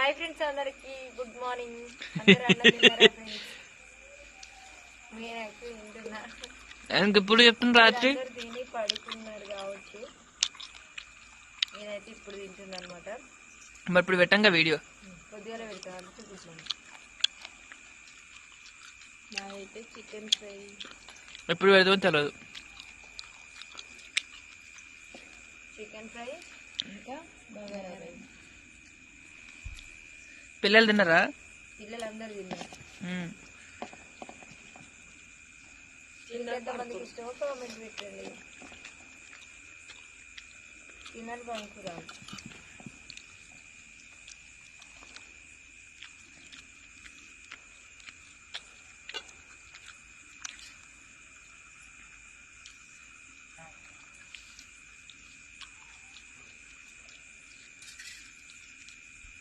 Hi friends, అందరికి good morning. అందరూ అన్నం తిన్నారా ఫ్రెండ్స్? నేనైతే తింటున్నా. ఇప్పుడు చెప్తున్నా రాత్రి అందరు తిని పడుకున్నారు కాబట్టి నేనైతే ఇప్పుడు తింటున్నా అనమాట. మరి ఇప్పుడు పెట్టంగా వీడియో కొద్దిగా పెడతాను. అందుకే గుడ్ మార్నింగ్. నాదైతే చికెన్ ఫ్రై. ఎప్పుడు పెడతామో తెలియదు. చికెన్ ఫ్రై ఇంకా బగారా రైస్. పిల్లలు తిన్నారా? పిల్లలందరూ తిన్నారు. ఎంతమందికి ఇష్టమో కామెంట్ పెట్టండి. తినాలి పనుకురాలి.